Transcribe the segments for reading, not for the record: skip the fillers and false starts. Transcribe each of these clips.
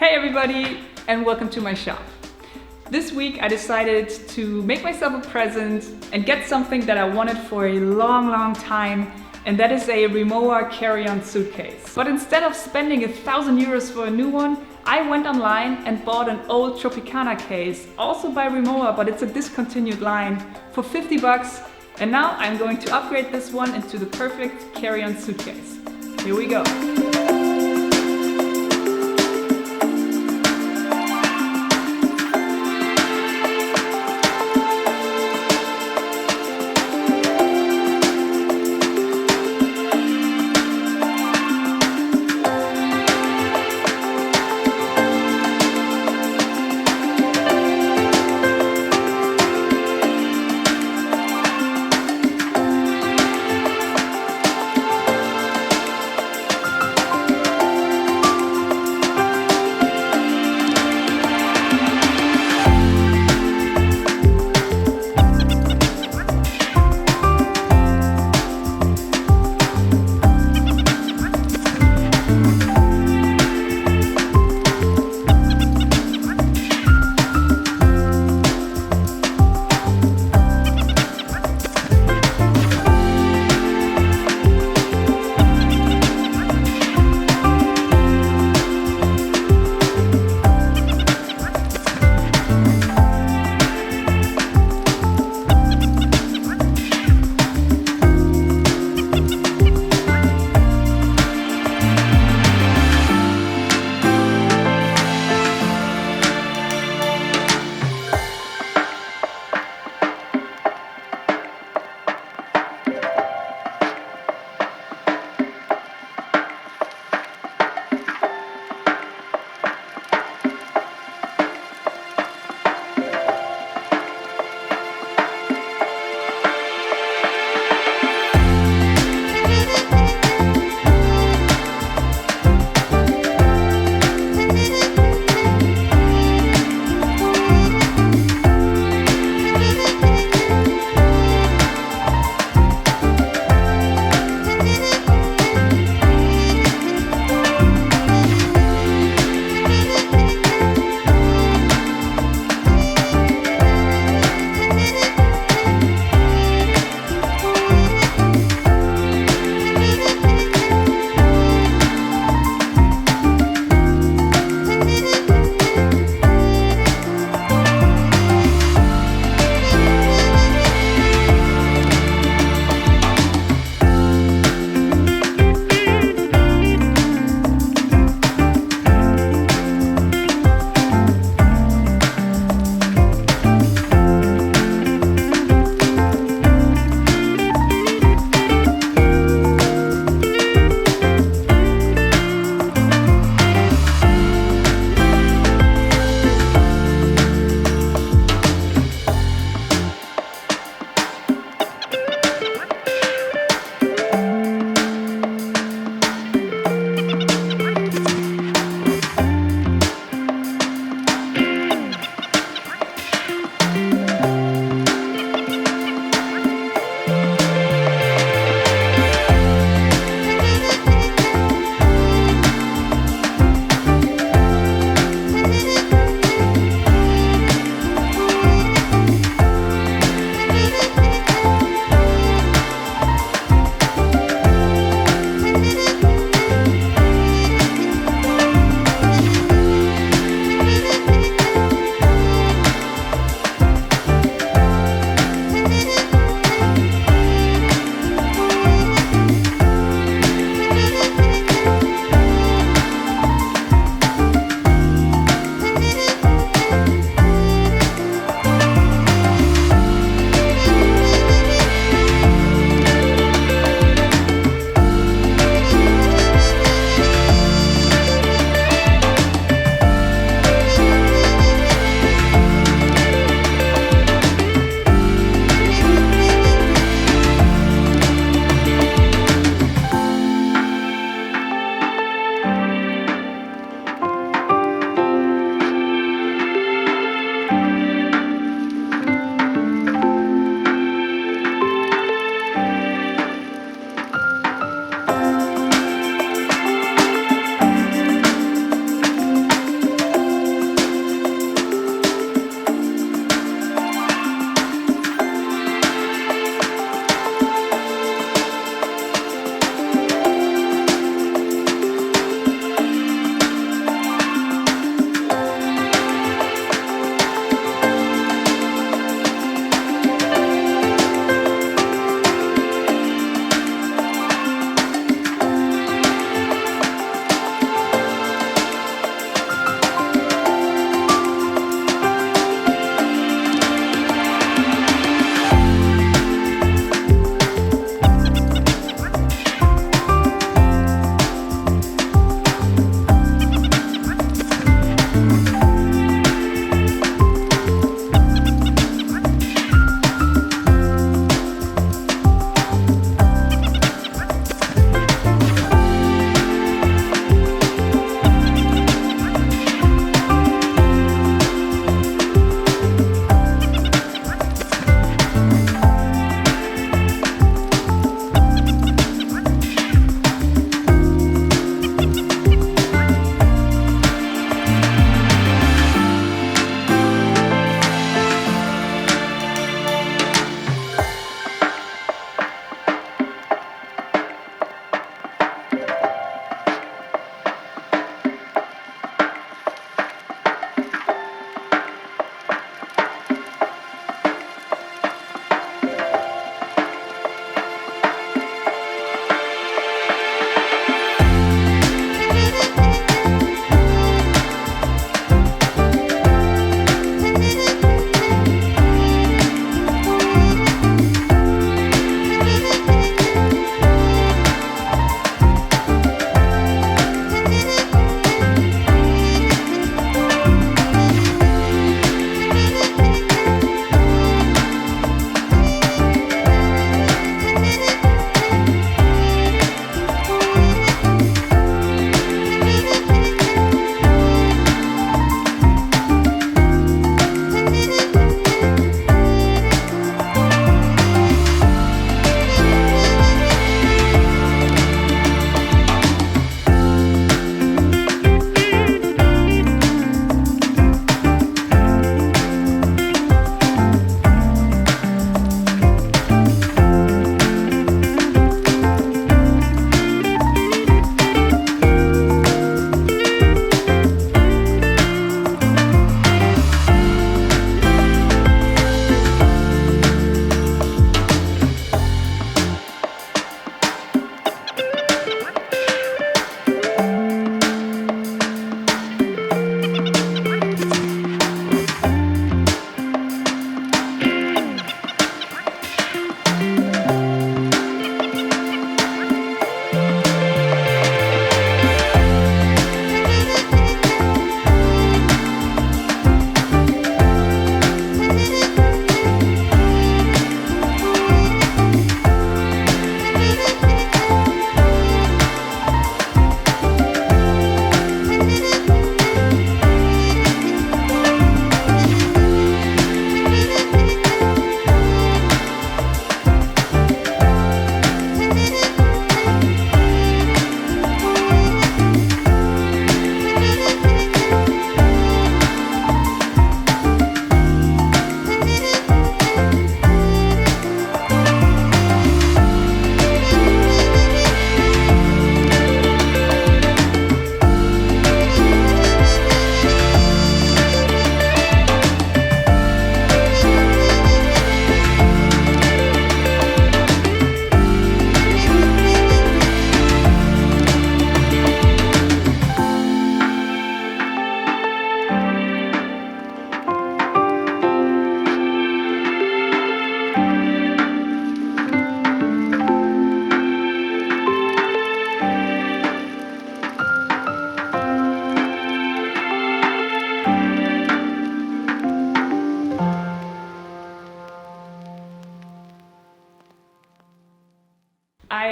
Hey everybody, and welcome to my shop. This week I decided to make myself a present and get something that I wanted for a long time, and that is a Rimowa carry-on suitcase. But instead of spending €1,000 for a new one, I went online and bought an old Tropicana case, also by Rimowa, but it's a discontinued line, for 50 bucks. And now I'm going to upgrade this one into the perfect carry-on suitcase. Here we go.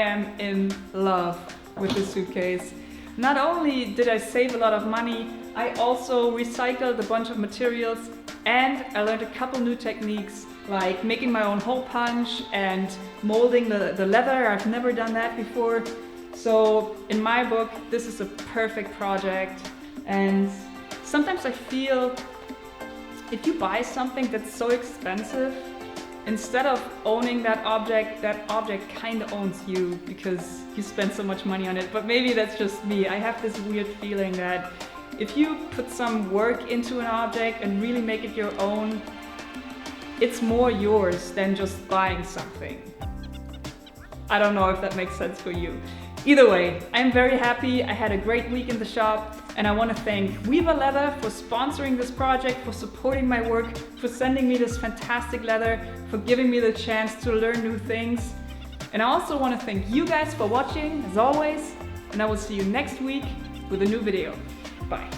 am in love with this suitcase. Not only did I save a lot of money, I also recycled a bunch of materials and I learned a couple new techniques like making my own hole punch and molding the leather. I've never done that before. So in my book, this is a perfect project. And sometimes I feel if you buy something that's so expensive, instead of owning that object kind of owns you because you spend so much money on it. But maybe that's just me. I have this weird feeling that if you put some work into an object and really make it your own, it's more yours than just buying something. I don't know if that makes sense for you. Either way, I'm very happy. I had a great week in the shop, and I want to thank Weaver Leather for sponsoring this project, for supporting my work, for sending me this fantastic leather, for giving me the chance to learn new things. And I also want to thank you guys for watching, as always, and I will see you next week with a new video. Bye.